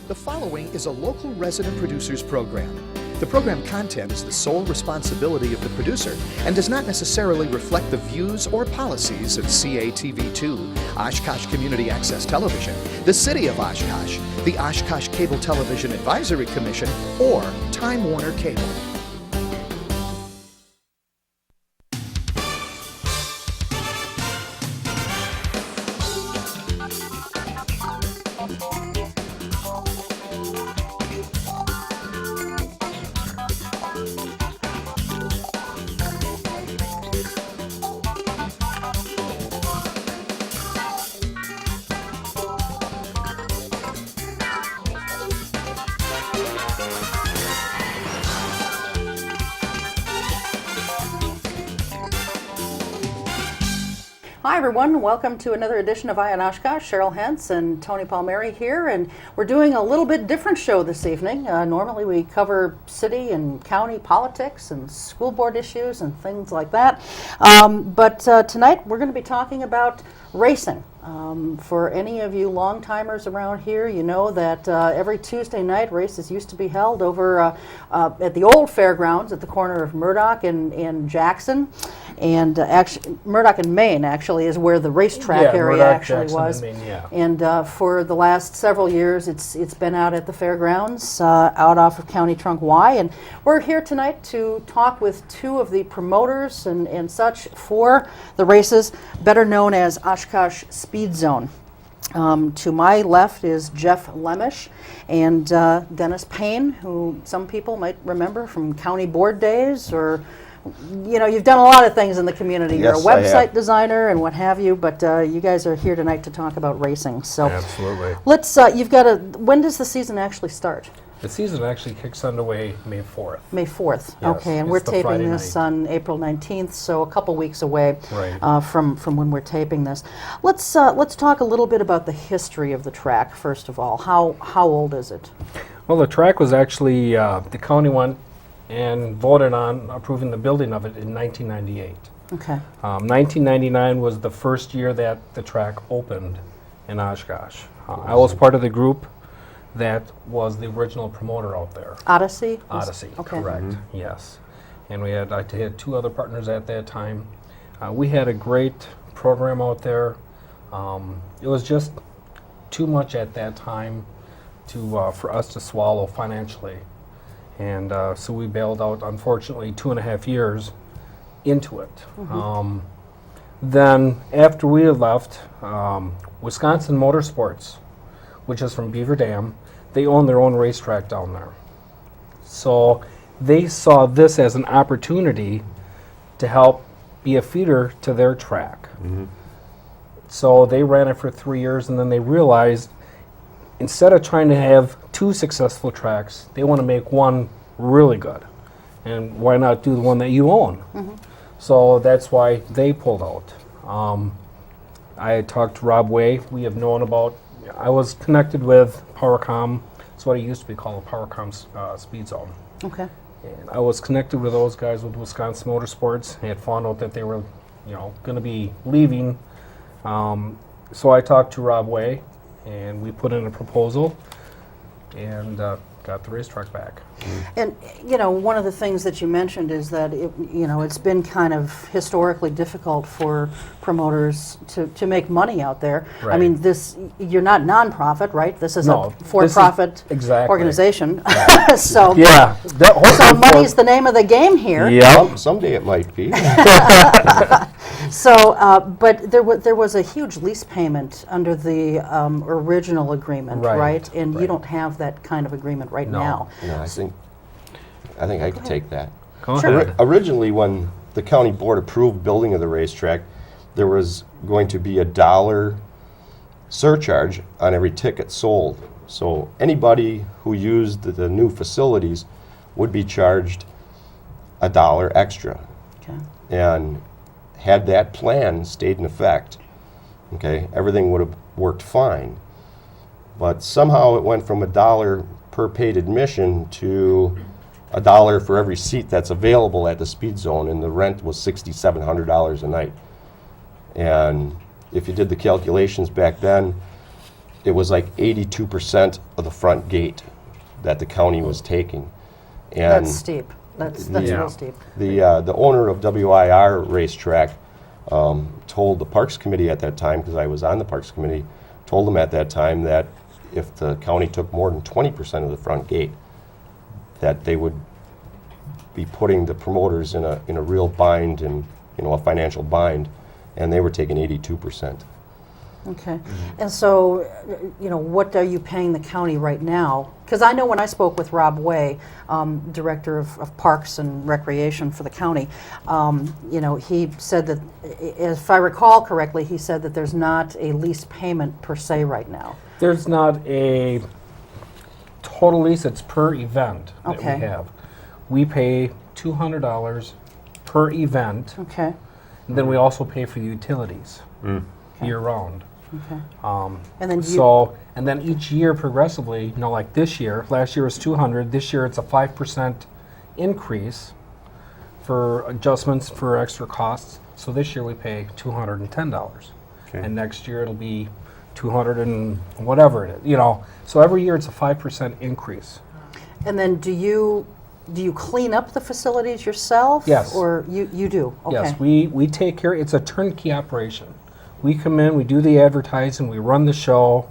The following is a local resident producers program. The program content is the sole responsibility of the producer and does not necessarily reflect the views or policies of CATV2, Oshkosh Community Access Television, the City of Oshkosh, the Oshkosh Cable Television Advisory Commission, or Time Warner Cable. Hi everyone, welcome to another edition of Eye on Oshkosh. Cheryl Hentz and Tony Palmeri here, and we're doing a little bit different show this evening. Normally we cover city and county politics and school board issues and things like that, but tonight we're going to be talking about racing. For any of you long-timers around here, you know that every Tuesday night races used to be held over at the old fairgrounds at the corner of Murdoch and Jackson. And actually, Murdoch and Maine actually is where the racetrack area Murdoch, actually Jackson, was. and Maine, yeah. And for the last several years, it's been out at the fairgrounds, out off of County Trunk Y. And we're here tonight to talk with two of the promoters and such for the races, better known as Oshkosh Speedzone. To my left is Jeff Lemish and Dennis Payne, who some people might remember from county board days, or you know, you've done a lot of things in the community. Yes, You're a I have. website designer and what have you, but you guys are here tonight to talk about racing. So Absolutely. let's, you've got a, when does the season actually start? The season actually kicks underway May 4th. May 4th. Yes, Okay, and it's we're the taping Friday this night. on April 19th, so a couple weeks away Right. from when we're taping this. Let's talk a little bit about the history of the track, first of all. How old is it? Well, the track was actually, the county went and voted on approving the building of it in 1998. Okay. 1999 was the first year that the track opened in Oshkosh. I was part of the group that was the original promoter out there. Odyssey? Odyssey, Okay. correct, yes. And I had two other partners at that time. We had a great program out there. It was just too much at that time for us to swallow financially. And so we bailed out, unfortunately, 2.5 years into it. Then after we had left, Wisconsin Motorsports, which is from Beaver Dam, they own their own racetrack down there. So they saw this as an opportunity to help be a feeder to their track. So they ran it for 3 years, and then they realized instead of trying to have two successful tracks, they want to make one really good. And why not do the one that you own? So that's why they pulled out. I had talked to Rob Way. We have known about, I was connected with PowerCom. It's what it used to be called, a PowerCom Speedzone. Okay. And I was connected with those guys with Wisconsin Motorsports. I had found out that they were, going to be leaving. So I talked to Rob Way, and we put in a proposal and got the racetrack back. And, one of the things that you mentioned is that, it's been kind of historically difficult for promoters to make money out there. I Right. mean, you're not nonprofit, right? This is No, a for-profit exactly. organization. So, Yeah. so money's the name of the game here. Yeah. Someday it might be. So, but there was a huge lease payment under the original agreement, Right, right? And you right. don't have that kind of agreement right No. now. No, I think I could take that. Go Sure. ahead. Originally, when the county board approved building of the racetrack, there was going to be $1 surcharge on every ticket sold. So anybody who used the new facilities would be charged $1 extra. Okay. And had that plan stayed in effect, okay, everything would have worked fine. But somehow it went from $1 per paid admission to $1 for every seat that's available at the Speedzone, and the rent was $6,700 a night. And if you did the calculations back then, it was like 82% of the front gate that the county was taking. And That's steep. That's Yeah. real steep. the owner of WIR Racetrack told the Parks Committee at that time, because I was on the Parks Committee, told them at that time that if the county took more than 20% of the front gate, that they would be putting the promoters in a real bind, and a financial bind, and they were taking 82%. Okay. And so, what are you paying the county right now? Because I know when I spoke with Rob Way, Director of Parks and Recreation for the county, he said that, if I recall correctly, he said that there's not a lease payment per se right now. There's not a total lease, it's per event that Okay. we have. We pay $200 per event, Okay. and then we also pay for the utilities year round. Okay. Um, And then and then each year progressively, like this year, last year was 200, this year it's a 5% increase for adjustments for extra costs. So this year we pay $210. Okay. And next year it'll be 200 and whatever it is, So every year it's a 5% increase. And then do you clean up the facilities yourself? Yes. Or you do? Okay. Yes, we take care, it's a turnkey operation. We come in, we do the advertising, we run the show.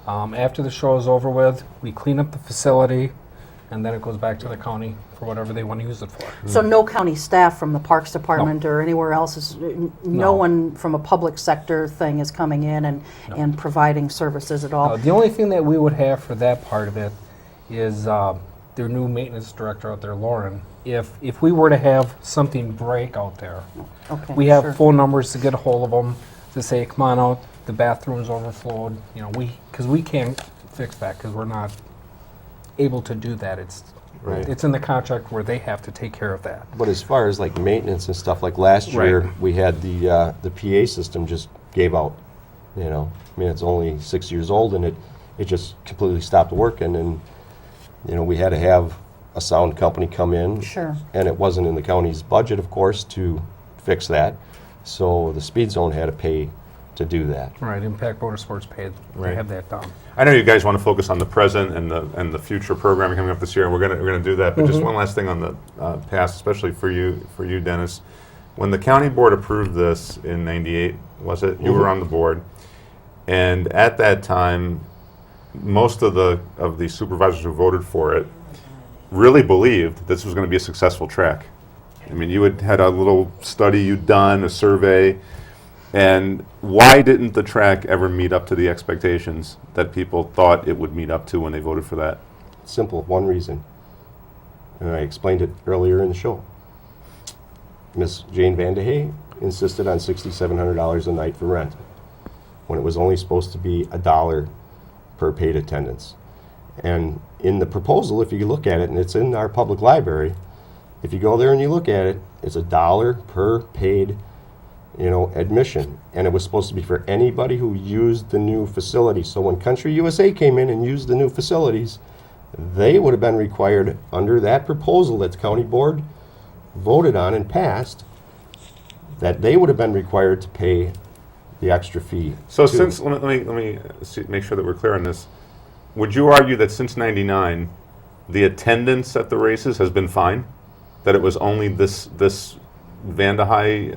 After the show is over with, we clean up the facility, and then it goes back to the county for whatever they want to use it for. So no county staff from the Parks Department or anywhere else is, no No. one from a public sector thing is coming in and providing services at all? The only thing that we would have for that part of it is their new maintenance director out there, Lauren. If we were to have something break out there, Okay, we have sure. phone numbers to get a hold of them to say, come on out, the bathroom's overflowed. Because we can't fix that because we're not able to do that. Right. It's in the contract where they have to take care of that. But as far as like maintenance and stuff, like last year, we had the PA system just gave out. It's only 6 years old, and it just completely stopped working, and we had to have a sound company come in. Sure. And it wasn't in the county's budget, of course, to fix that. So the Speedzone had to pay to do that. Right, Impact Motorsports paid. Right. They have that done. I know you guys want to focus on the present and the future programming coming up this year, and we're gonna do that. But just one last thing on the past, especially for you, Dennis. When the county board approved this in '98, was it? You were on the board, and at that time, most of the supervisors who voted for it really believed this was going to be a successful track. I mean, you had a little study you'd done, a survey, and why didn't the track ever meet up to the expectations that people thought it would meet up to when they voted for that? Simple, one reason. And I explained it earlier in the show. Miss Jane Van de Hey insisted on $6,700 a night for rent, when it was only supposed to be $1 per paid attendance. And in the proposal, if you look at it, and it's in our public library, if you go there and you look at it, it's $1 per paid, admission. And it was supposed to be for anybody who used the new facility. So when Country USA came in and used the new facilities, they would have been required under that proposal that the county board voted on and passed, that they would have been required to pay the extra fee. So too. since, let me make sure that we're clear on this. Would you argue that since '99, the attendance at the races has been fine? That it was only this Van de Hey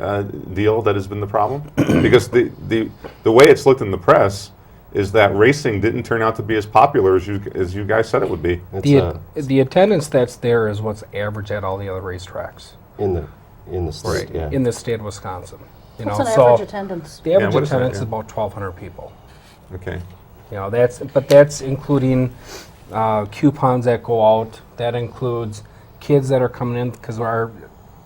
deal that has been the problem? Because the way it's looked in the press is that racing didn't turn out to be as popular as you guys said it would be. It's The attendance that's there is what's average at all the other racetracks. in the state, yeah. In the state of Wisconsin. What's an average attendance? The average what is that, attendance yeah. is about 1,200 people. Okay. That's including coupons that go out. That includes kids that are coming in, because our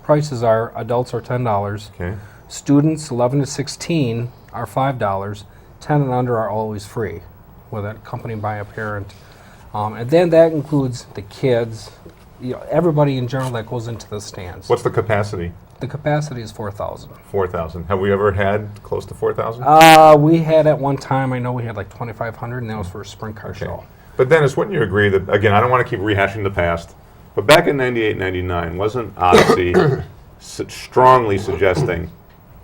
prices are adults are $10. Okay. Students 11 to 16 are $5. 10 and under are always free, with it accompanied by a parent. And then that includes the kids, everybody in general that goes into the stands. What's the capacity? The capacity is 4,000. 4,000. Have we ever had close to 4,000? We had at one time, I know we had like 2,500, and that was for a sprint car show. But Dennis, wouldn't you agree that, again, I don't want to keep rehashing the past, but back in '98, '99, wasn't Odyssey strongly suggesting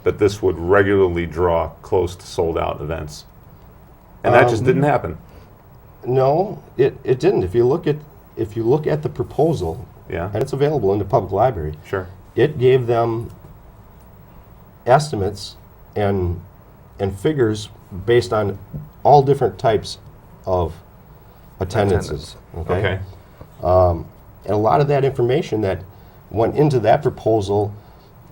that this would regularly draw close to sold-out events? And that just didn't happen. No, it didn't. If you look at the proposal, Yeah. and it's available in the public library, Sure. it gave them estimates and figures based on all different types of attendances. Okay. And a lot of that information that went into that proposal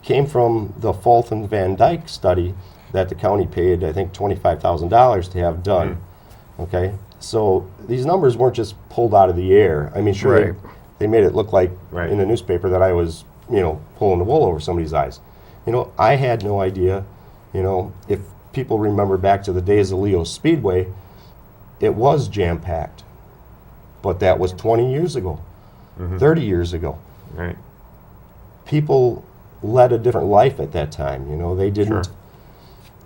came from the Fulton Van Dyke study that the county paid, I think, $25,000 to have done. Okay, so these numbers weren't just pulled out of the air. I mean, sure, Right. they made it look like Right. in the newspaper that I was, pulling the wool over somebody's eyes. I had no idea, if people remember back to the days of Leo Speedway, it was jam-packed. But that was 20 years ago, 30 years ago. Right. People led a different life at that time. They didn't,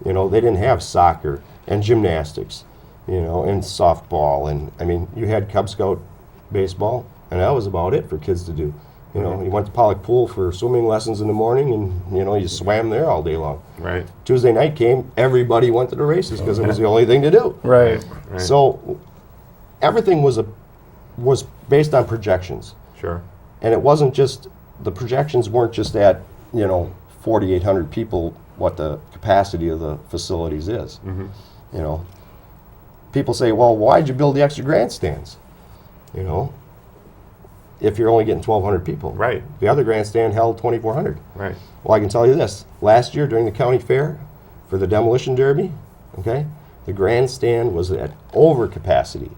Sure. they didn't have soccer and gymnastics, and softball. And I mean, you had Cub Scout baseball, and that was about it for kids to do. You went to Pollock Pool for swimming lessons in the morning, and you swam there all day long. Right. Tuesday night came, everybody went to the races because it was the only thing to do. Right. Right. So everything was based on projections. Sure. And it wasn't just, the projections weren't just at, 4,800 people, what the capacity of the facilities is. People say, well, why'd you build the extra grandstands? If you're only getting 1,200 people. Right. The other grandstand held 2,400. Right. Well, I can tell you this. Last year during the county fair for the demolition derby, okay, the grandstand was at over capacity.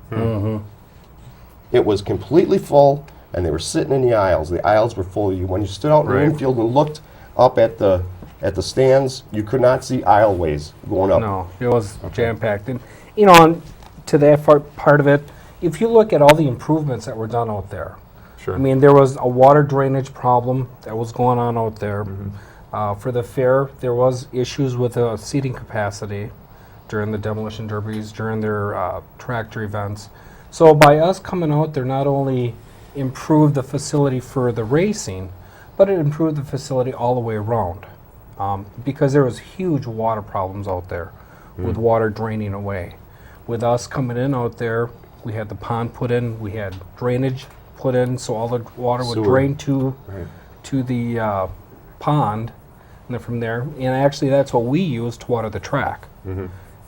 It was completely full, and they were sitting in the aisles. The aisles were full. When you stood out in the Right. infield and looked up at the stands, you could not see aisleways going up. No, it was jam-packed. And, on to that part of it, if you look at all the improvements that were done out there, Sure. I mean, there was a water drainage problem that was going on out there. For the fair, there was issues with seating capacity during the demolition derbies, during their tractor events. So by us coming out there, not only improved the facility for the racing, but it improved the facility all the way around. Because there was huge water problems out there with water draining away. With us coming in out there, we had the pond put in, we had drainage put in, so all the water would Sewer. drain to Right. the pond, and then from there, and actually that's what we use to water the track.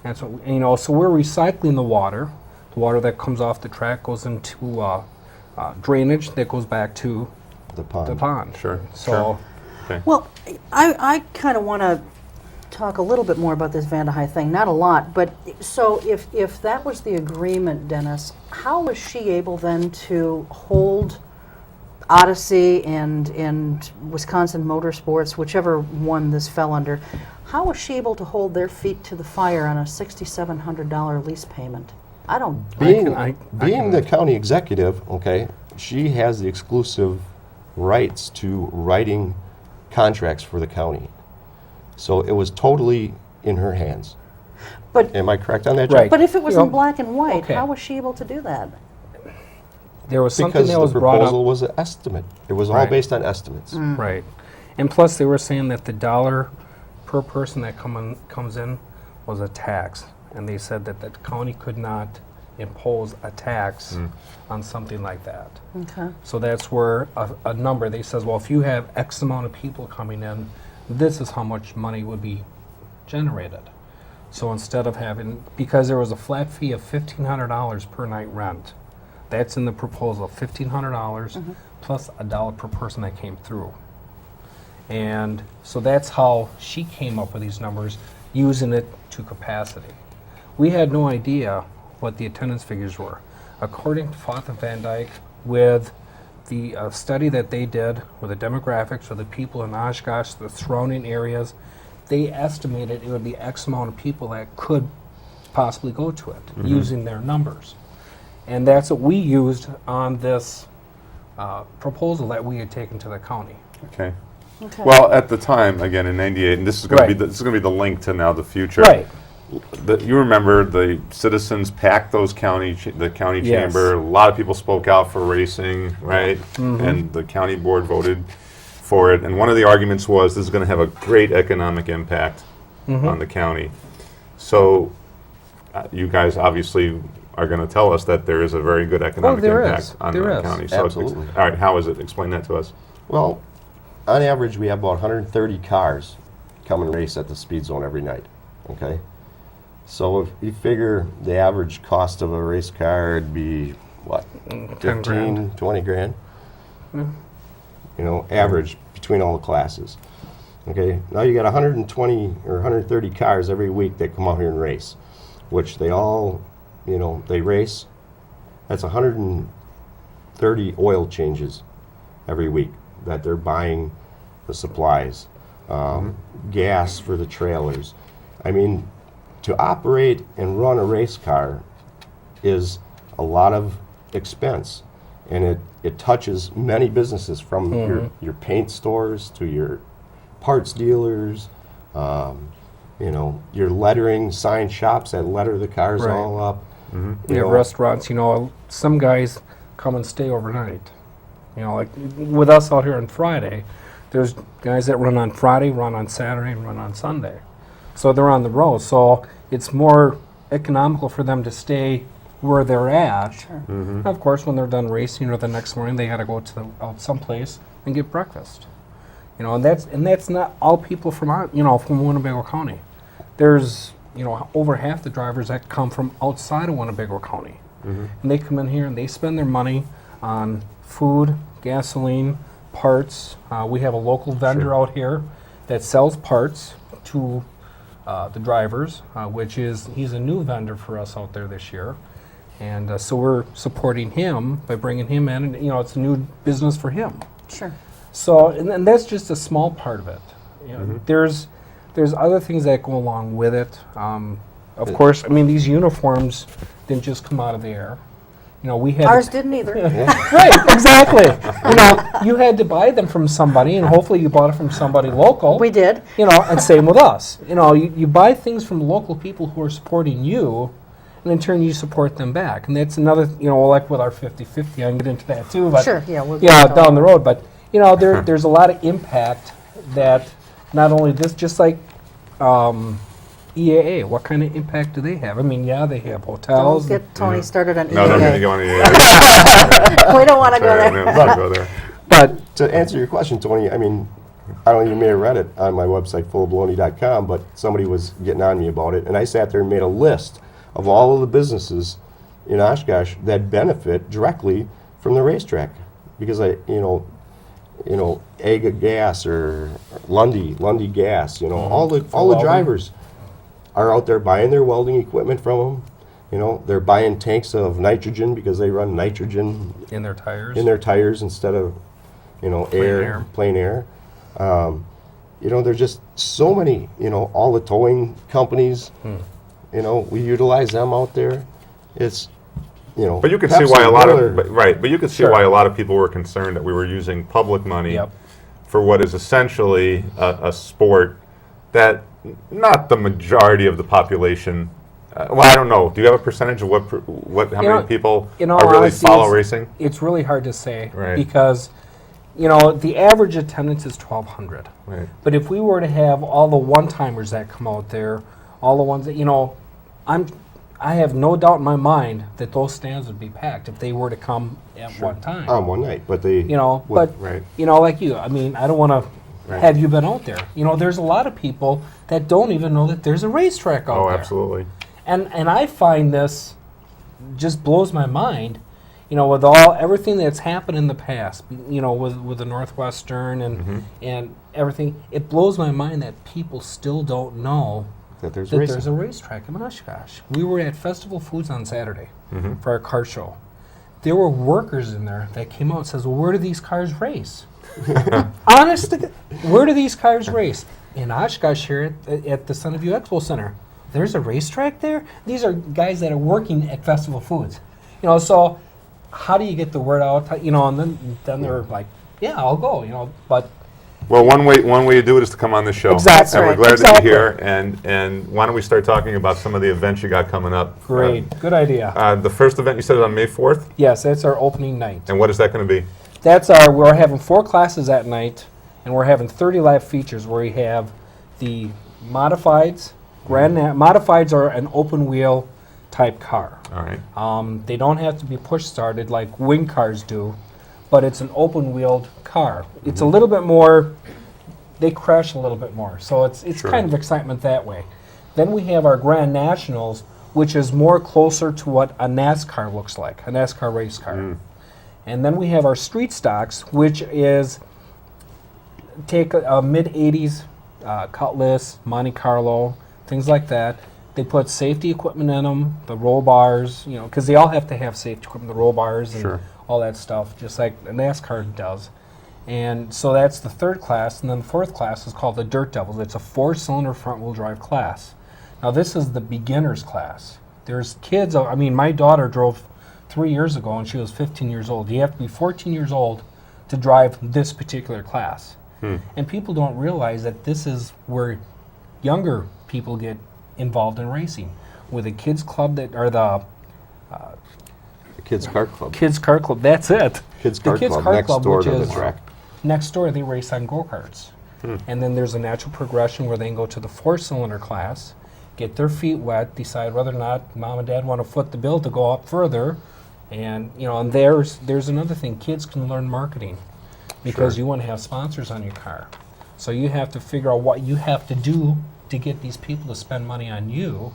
That's what so we're recycling the water. The water that comes off the track goes into drainage that goes back to The pond. the pond. Sure. So. Well, I kind of want to talk a little bit more about this Van Dyke thing. Not a lot, but so if that was the agreement, Dennis, how was she able then to hold Odyssey and Wisconsin Motorsports, whichever one this fell under, how was she able to hold their feet to the fire on a $6,700 lease payment? I don't. Being the county executive, okay, she has the exclusive rights to writing contracts for the county. So it was totally in her hands. But Am I correct on that, Jack? Right. but if it was You know, in black and white, okay. how was she able to do that? There was something Because that the was brought proposal up. was an estimate. It was all Right. based on estimates. Right. And plus, they were saying that the dollar per person that comes in was a tax. And they said that the county could not impose a tax on something like that. Okay. So that's where a number, they says, well, if you have X amount of people coming in, this is how much money would be generated. So instead of having, because there was a flat fee of $1,500 per night rent, that's in the proposal, $1,500 plus $1 per person that came through. And so that's how she came up with these numbers, using it to capacity. We had no idea what the attendance figures were. According to Fulton Van Dyke, with the study that they did with the demographics of the people in Oshkosh, the surrounding areas, they estimated it would be X amount of people that could possibly go to it using their numbers. And that's what we used on this proposal that we had taken to the county. Okay. Okay. Well, at the time, again in '98, and this is going to Right. be this is going to be the link to now the future. Right. You remember the citizens packed the county Yes. chamber. A lot of people spoke out for racing, right? And the county board voted for it. And one of the arguments was this is going to have a great economic impact on the county. So you guys obviously are going to tell us that there is a very good economic there impact is. on There the is. county. Absolutely. All right, how is it? Explain that to us. Well, on average, we have about 130 cars come and race at the speed zone every night, okay? So if you figure the average cost of a race car would be, what, 10 15, grand. 20 grand? You know, average between all the classes. Okay, now you got 120 or 130 cars every week that come out here and race, which they all, you know, they race. That's 130 oil changes every week that they're buying the supplies, gas for the trailers. I mean, to operate and run a race car is a lot of expense, and it touches many businesses from your paint stores to your parts dealers, you know, your lettering, sign shops that letter the cars Right. all up. You You have know, restaurants, you know, some guys come and stay overnight. You know, like with us out here on Friday, there's guys that run on Friday, run on Saturday, and run on Sunday. So they're on the road. So it's more economical for them to stay where they're at. And of course, when they're done racing or the next morning, they got to go to out someplace and get breakfast. You know, and that's not all people from from Winnebago County. There's over half the drivers that come from outside of Winnebago County, and they come in here and they spend their money on food, gasoline, parts. We have a local vendor out here that sells parts to the drivers, he's a new vendor for us out there this year, and so we're supporting him by bringing him in, and it's a new business for him. Sure. So, and that's just a small part of it. You know, there's other things that go along with it. Of course, I mean, these uniforms didn't just come out of the air. You know, we had Ours didn't either. right, exactly. You had to buy them from somebody, and hopefully you bought it from somebody local. We did. And same with us. You buy things from local people who are supporting you, and in turn you support them back. And that's another, like with our 50-50, I can get into that too. But Sure, yeah, we'll down the road. But there's a lot of impact that not only this, just like EAA, what kind of impact do they have? I mean, yeah, they have hotels. Don't get Tony started on No, don't get EAA. me going to the We don't want to go Sorry, there. man, let's go there. But to answer your question, Tony, I mean, I don't know, you may have read it on my website, fullofbaloney.com, but somebody was getting on me about it, and I sat there and made a list of all of the businesses in Oshkosh that benefit directly from the racetrack, because Aga Gas or Lundy Gas, all the welding. drivers are out there buying their welding equipment from them. They're buying tanks of nitrogen because they run nitrogen in their tires. in their tires instead of plain air. There's just so many, all the towing companies, we utilize them out there. It's, But you could see Pepsi, why a lot Miller. of but you could see Sure. why a lot of people were concerned that we were using public money Yep. for what is essentially a sport that not the majority of the population. Well, I don't know. Do you have a percentage of how many people in all are really honesty, follow it's- racing? It's really hard to say Right. because, the average attendance is 1,200. Right. But if we were to have all the one-timers that come out there, all the ones that, I have no doubt in my mind that those stands would be packed if they were to come at one time. on one night, but they, But Right. like you, I mean, I don't want to. Right. Have you been out there? There's a lot of people that don't even know that there's a racetrack out Oh, there. absolutely. And I find this just blows my mind, with everything that's happened in the past, with the Northwestern and everything. It blows my mind that people still don't know that there's that racing. there's a racetrack in Oshkosh. We were at Festival Foods on Saturday for our car show. There were workers in there that came out and says, "Well, where do these cars race?" Honest to God, where do these cars race? In Oshkosh here at the Sunview Expo Center. There's a racetrack there? These are guys that are working at Festival Foods. So how do you get the word out? And then they're like, yeah, I'll go, but Well, one way to do it is to come on the show. Exactly. And we're Right. glad that Exactly. you're here. And why don't we start talking about some of the events you got coming up? great, good idea. The first event you said is on May 4th, Yes, that's our opening night. and what is that going to be? We're having 4 classes that night, and we're having 30 live features where we have the modifieds. Modifieds are an open wheel type car. All right. They don't have to be push started like wing cars do, but it's an open wheeled car. It's a little bit more, they crash a little bit more. So it's Sure. kind of excitement that way. Then we have our Grand Nationals, which is more closer to what a NASCAR looks like, a NASCAR race car. And then we have our street stocks, which is take a mid-'80s Cutlass, Monte Carlo, things like that. They put safety equipment in them, the roll bars, you know, because they all have to have safety equipment, the roll bars and Sure. all that stuff, just like a NASCAR does. And so that's the third class, and then the fourth class is called the Dirt Devils. It's a 4-cylinder front-wheel drive class. Now this is the beginner's class. There's kids, I mean, my daughter drove 3 years ago and she was 15 years old. You have to be 14 years old to drive this particular class. And people don't realize that this is where younger people get involved in racing. With the kids club that are the Kids Kart Club. kids car club, that's it. Kids The Kart Club next door which to the is track. next door, they race on go-karts. And then there's a natural progression where they can go to the 4-cylinder class, get their feet wet, decide whether or not mom and dad want to foot the bill to go up further. And you know, and there's another thing, kids can learn marketing because you want to have sponsors on your car. So you have to figure out what you have to do to get these people to spend money on you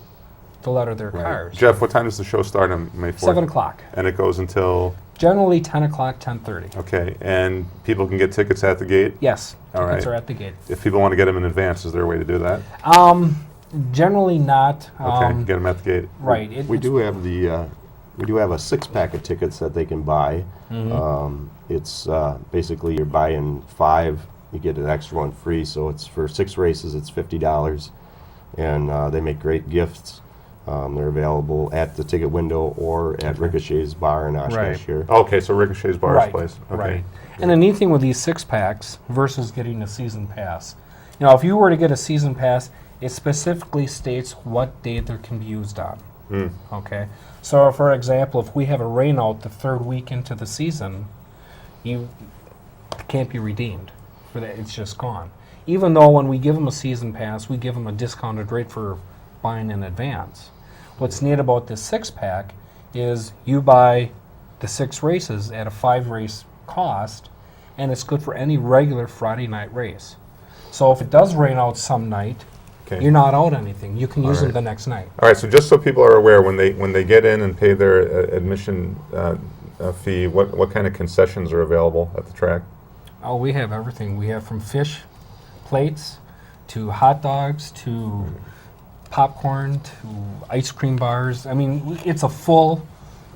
to letter their cars. Jeff, what time does the show start on May 4th? 7 o'clock. And it goes until, Generally 10 o'clock, 10:30. okay, and people can get tickets at the gate? Yes, All tickets right. are at the gate. If people want to get them in advance, is there a way to do that? Generally not. Okay, get them at the gate. Right. We do have a 6-pack of tickets that they can buy. It's basically you're buying 5, you get an extra one free. So it's for 6 races, it's $50, and they make great gifts. They're available at the ticket window or at Ricochet's bar in Oshkosh Right. here. Okay, so Ricochet's Bar's Right, place. Okay. right. And the neat thing with these 6-packs versus getting a season pass, you know, if you were to get a season pass, it specifically states what day there can be used on. Okay, so for example, if we have a rain out the 3rd week into the season, you can't be redeemed for that. It's just gone. Even though when we give them a season pass, we give them a discounted rate for buying in advance. What's neat about this 6-pack is you buy the 6 races at a 5-race cost, and it's good for any regular Friday night race. So if it does rain out some night, Okay. you're not out anything. You can use them right. the next night. All right, so just so people are aware, when they get in and pay their admission fee, what kind of concessions are available at the track? Oh, we have everything. We have from fish plates to hot dogs to popcorn to ice cream bars. I mean, it's a full.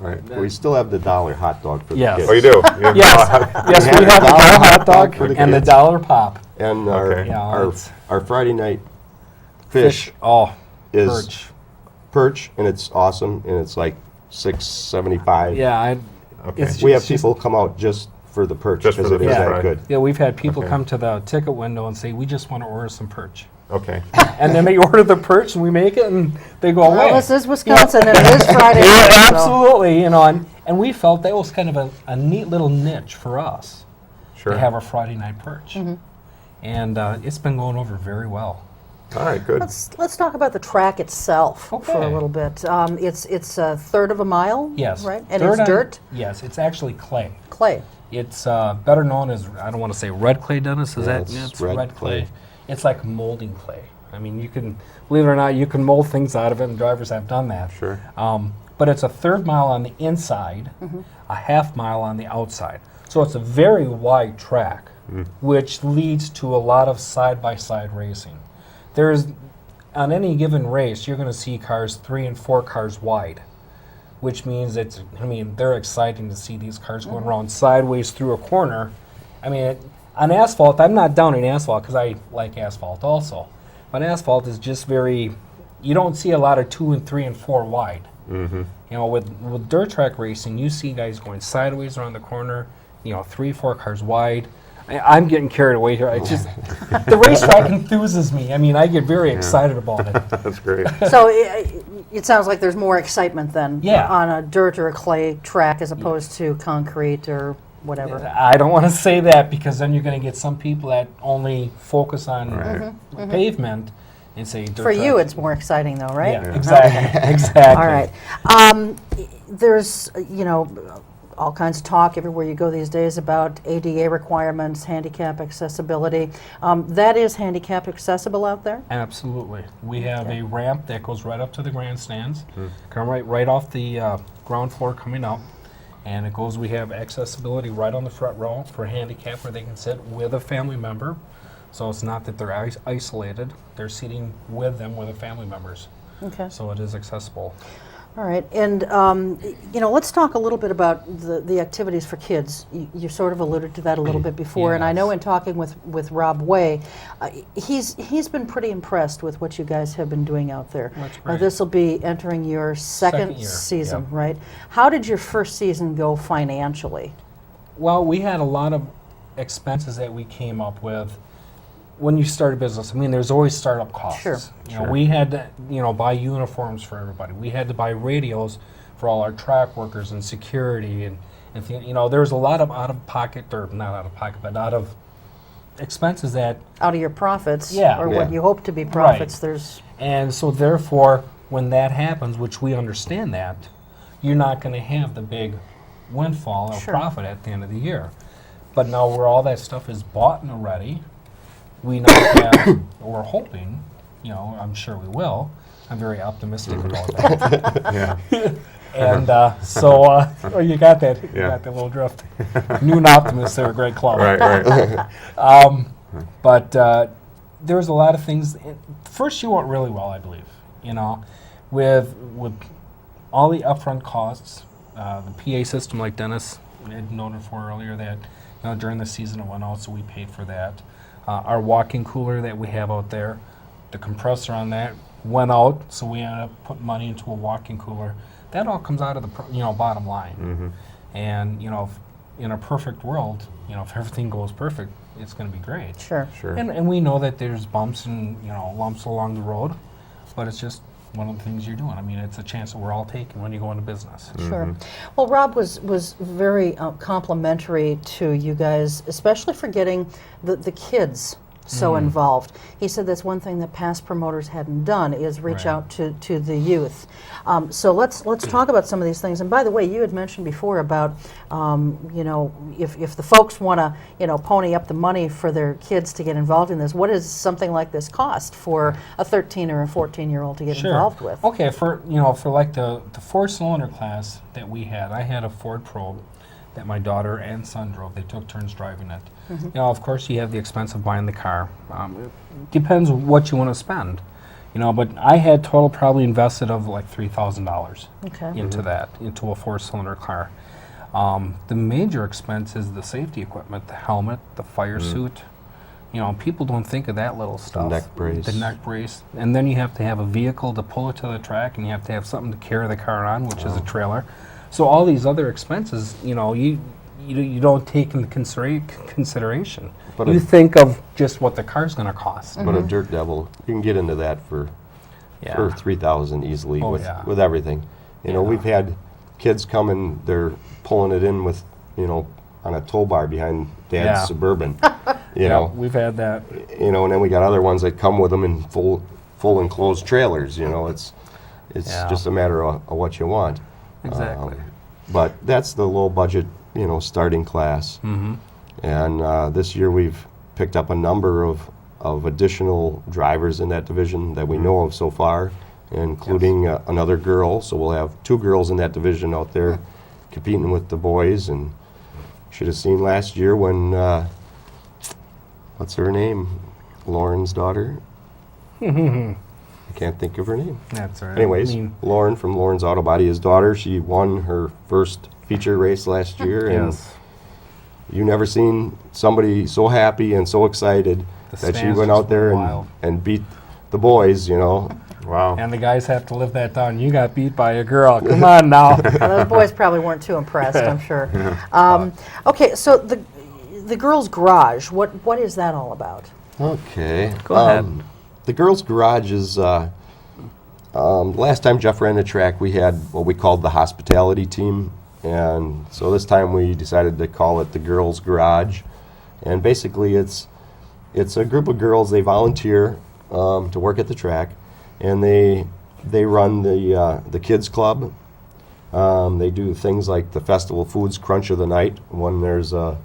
All right. We still have the $1 hot dog for Yes. the kids. Oh, you do? You have- Yes, we have the dollar hot dog for the and the kids. $1 pop. And Okay. Yeah, our it's- Friday night fish Oh, is perch. perch, and it's awesome, and it's like $6.75. Yeah, Okay. it's We have it's just- people come out just for the perch Just for because the it is fish that fry. good. Yeah, we've had people Okay. come to the ticket window and say, "We just want to order some perch," Okay. and then they order the perch, and we make it, and they go away. Well, this is Wisconsin, and it is Friday. Yeah, night, so- absolutely. You know, and we felt that was kind of a neat little niche for us Sure. to have our Friday night perch, and it's been going over very well. All right, good. Let's talk about the track itself for a Okay. little bit. It's a 1/3 of a mile, Yes, right? And Dirt it's on- dirt, Yes, it's actually clay. clay. It's better known as, I don't want to say red clay, Dennis. Is Yeah, that it's red red clay? clay. It's like molding clay. I mean, you can, believe it or not, you can mold things out of it, and drivers have done that. Sure. But it's a 1/3 mile on the inside, a 1/2 mile on the outside. So it's a very wide track, which leads to a lot of side-by-side racing. There's, on any given race, you're going to see cars 3 and 4 cars wide, which means they're exciting to see these cars going around sideways through a corner. I mean, on asphalt, I'm not downing asphalt because I like asphalt also. But asphalt is just you don't see a lot of 2 and 3 and 4 wide. You know, with dirt track racing, you see guys going sideways around the corner, 3, 4 cars wide. I'm getting carried away here. It's just, the racetrack enthuses me. I mean, I get very excited about it. That's great. So it sounds like there's more excitement than Yeah. on a dirt or a clay track as opposed to concrete or whatever. I don't want to say that because then you're going to get some people that only focus on Right. pavement, It's a dirt For you, track. it's more exciting though, right? Yeah, exactly. Exactly. All right. There's, all kinds of talk everywhere you go these days about ADA requirements, handicap accessibility. That is handicap accessible out there? Absolutely. We have a ramp that goes right up to the grandstands, come right off the ground floor coming up, and it goes. We have accessibility right on the front row for handicap, where they can sit with a family member. So it's not that they're isolated; they're sitting with them with the family members. Okay. So it is accessible. All right, and let's talk a little bit about the activities for kids. You sort of alluded to that a little bit before, and I know in talking with Rob Way, he's been pretty impressed with what you guys have been doing out there. That's great. This will be entering your second year, season, yeah. right? How did your first season go financially? Well, we had a lot of expenses that we came up with when you start a business. I mean, there's always startup costs. Sure. We had to, buy uniforms for everybody. We had to buy radios for all our track workers and security and there's a lot of out of pocket expenses that. Out of your profits, Yeah. or Yeah. what you hope to be profits, there's... And so therefore, when that happens, which we understand that, you're not going to have the big windfall of Sure. profit at the end of the year. But now where all that stuff is bought and ready, we now have, we're hoping, I'm sure we will. I'm very optimistic about that. Yeah. And oh, you got that. You Yeah. got that little drift. Noon optimists, they're a great club. Right, right. But there's a lot of things. First, you went really well, I believe. With all the upfront costs, the PA system, like Dennis had noted for earlier, that during the season it went out, so we paid for that. Our walk-in cooler that we have out there, the compressor on that went out, so we ended up putting money into a walk-in cooler. That all comes out of the bottom line. Mm-hmm. And if, in a perfect world, if everything goes perfect, it's going to be great. Sure. Sure. And we know that there's bumps and lumps along the road, but it's just one of the things you're doing. I mean, it's a chance that we're all taking when you go into business. Sure. Well, Rob was very complimentary to you guys, especially for getting the kids so involved. He said that's one thing that past promoters hadn't done is reach Right. out to the youth. So let's talk about some of these things. And by the way, you had mentioned before about if the folks want to pony up the money for their kids to get involved in this, what does something like this cost for a 13 or a 14-year-old to get involved with? Okay, for like the 4-cylinder class that we had, I had a Ford Probe that my daughter and son drove. They took turns driving it. Of course, you have the expense of buying the car. It depends what you want to spend. But I had total probably invested of like $3,000 Okay. into that, into a 4-cylinder car. The major expense is the safety equipment, the helmet, the fire suit. People don't think of that little stuff. neck brace. The neck brace. And then you have to have a vehicle to pull it to the track, and you have to have something to carry the car on, which is a trailer. So all these other expenses, you don't take into consideration. But You think of just what the car's going to cost. But a dirt devil, you can get into that for $3,000 easily Oh, with yeah. with everything. We've had kids come and they're pulling it in with, on a tow bar behind Dad's Yeah. Suburban. We've had that. And then we got other ones that come with them in full enclosed trailers. It's Yeah. just a matter of what you want. Exactly. But that's the low budget, starting class. Mm-hmm. And this year we've picked up a number of additional drivers in that division that we know of so far, including another girl. So we'll have 2 girls in that division out there competing with the boys. And should have seen last year when, what's her name? Lauren's daughter? I can't think of her name. That's all right. Anyways, Lauren from Lauren's Auto Body, his daughter, she won her first feature race last year. And Yes. you never seen somebody so happy and so excited The that she stands went just out there went wild. and beat the boys, Wow. And the guys have to live that down. You got beat by a girl. Come on now. Well, those boys probably weren't too impressed, I'm sure. Okay, so the girls' garage, what is that all about? Okay. Go ahead. The girls' garage is, last time Jeff ran the track, we had what we called the hospitality team. And so this time we decided to call it the girls' garage. And basically it's a group of girls, they volunteer to work at the track, and they run the kids club. They do things like the Festival Foods Crunch of the Night. When there's an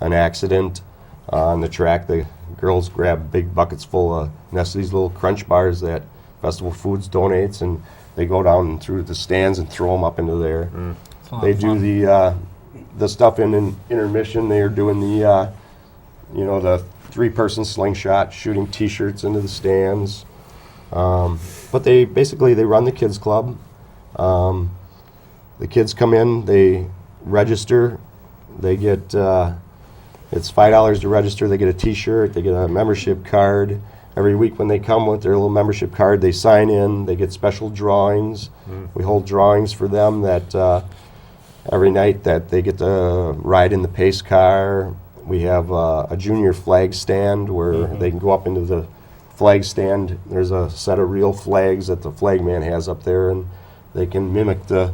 accident on the track, the girls grab big buckets full of Nestle's little crunch bars that Festival Foods donates, and they go down through the stands and throw them up into there. They do the stuff in intermission. They're doing the the 3-person slingshot, shooting T-shirts into the stands. But they run the kids club. The kids come in, they register, they get, it's $5 to register, they get a T-shirt, they get a membership card. Every week when they come with their little membership card, they sign in, they get special drawings. We hold drawings for them that every night that they get to ride in the pace car. We have a junior flag stand where they can go up into the flag stand. There's a set of real flags that the flag man has up there, and they can mimic the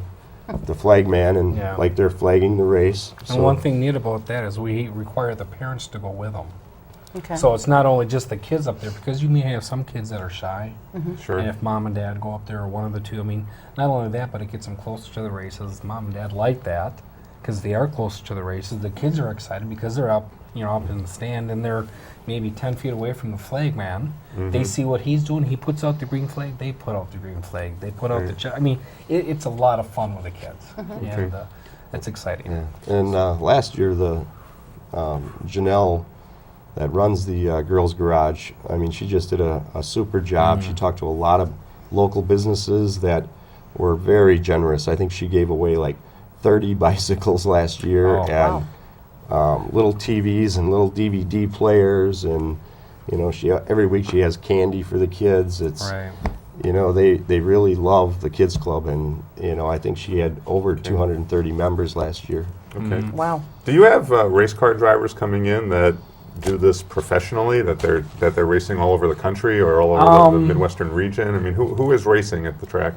flag man and like they're flagging the race. And one thing neat about that is we require the parents to go with them. Okay. So it's not only just the kids up there, because you may have some kids that are shy. Sure. And if mom and dad go up there, or one of the two, I mean, not only that, but it gets them closer to the races. Mom and dad like that because they are closer to the races. The kids are excited because they're up, up in the stand, and they're maybe 10 feet away from the flag man. They see what he's doing. He puts out the green flag. They put out the green flag. They put out the I mean, it's a lot of fun with the kids, and it's exciting. Yeah. And last year, the Janelle that runs the Girls Garage, I mean, she just did a super job. She talked to a lot of local businesses that were very generous. I think she gave away like 30 bicycles last year, and little TVs and little DVD players, and she every week she has candy for the kids. It's they really love the kids club, and I think she had over 230 members last year. Okay. Wow. Do you have race car drivers coming in that do this professionally, that they're racing all over the country or all over the Midwestern region? I mean, who is racing at the track?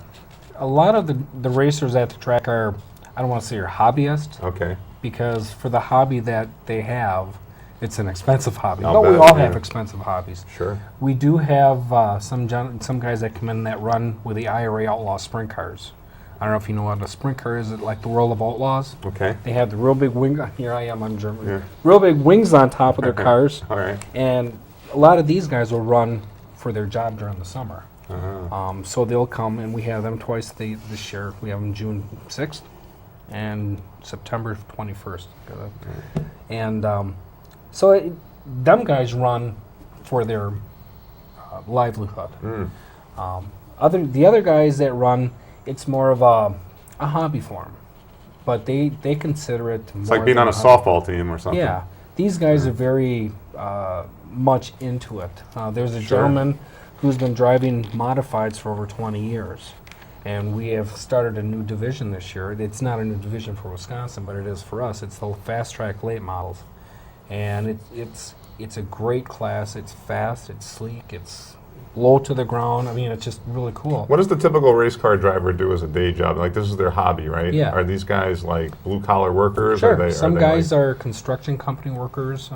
A lot of the racers at the track are, I don't want to say are hobbyists. Okay. Because for the hobby that they have, it's an expensive hobby. I'll But we bet, all have expensive hobbies. Sure. We do have some guys that come in that run with the IRA Outlaw sprint cars. I don't know if you know what a sprint car is. Like the World of Outlaws. Okay. They have the real big wing. Here I am on German. Yeah. Real big wings on top of their cars. All right. And a lot of these guys will run for their job during the summer. So they'll come, and we have them twice this year. We have them June 6th and September 21st. And them guys run for their livelihood. The other guys that run, it's more of a hobby for them. But they consider it more It's like being on a softball team or something. Yeah. These guys are very much into it. There's a gentleman who's been driving modifieds for over 20 years. And we have started a new division this year. It's not a new division for Wisconsin, but it is for us. It's the fast track late models. And it's a great class. It's fast, it's sleek, it's low to the ground. I mean, it's just really cool. What does the typical race car driver do as a day job? Like, this is their hobby, right? Yeah. Are these guys like blue-collar workers? Sure. Some guys are construction company workers.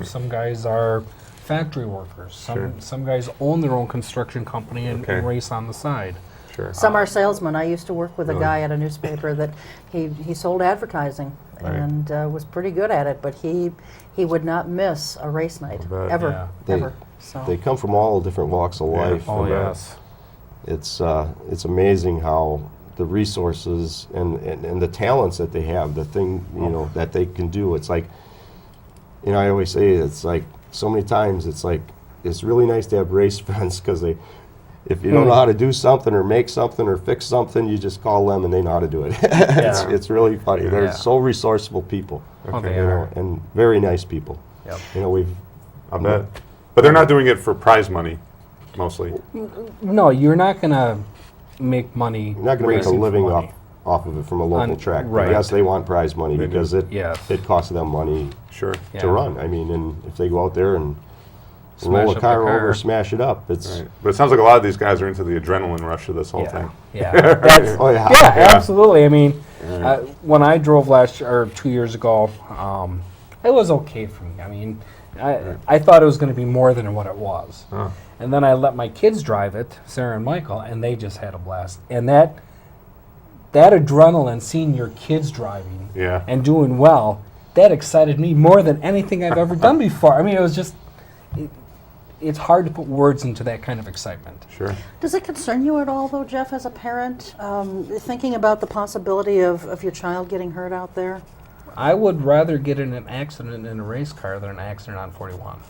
Some guys are factory workers. Some guys own their own construction company and race on the side. Sure. Some are salesmen. I used to work with a guy at a newspaper that he sold advertising and was pretty good at it, but he would not miss a race night ever. So They come from all different walks of life. Oh, and, yes. It's amazing how the resources and the talents that they have, the thing that they can do. It's like, I always say, it's like so many times it's like it's really nice to have race friends, because if you don't know how to do something or make something or fix something, you just call them and they know how to do it. It's really funny. They're so resourceful people. Oh, they are. And very nice people. Yep. I bet. But they're not doing it for prize money, mostly. No, you're not going to make money. You're not going to make a racing for living money. off of it from a local track. But right. yes, they want prize money because it costs them money Sure. to run. I mean, and if they go out there and Smash roll up a car the car. over, smash it up, it's... Right. But it sounds like a lot of these guys are into the adrenaline rush of this whole thing. Yeah. That's, Oh, yeah. yeah, absolutely. I mean, when I drove last year, or 2 years ago, it was okay for me. I mean, I thought it was going to be more than what it was. Oh. And then I let my kids drive it, Sarah and Michael, and they just had a blast. And that adrenaline, seeing your kids driving Yeah. and doing well, that excited me more than anything I've ever done before. I mean, it was just, it's hard to put words into that kind of excitement. Sure. Does it concern you at all, though, Jeff, as a parent, thinking about the possibility of your child getting hurt out there? I would rather get in an accident in a race car than an accident on 41.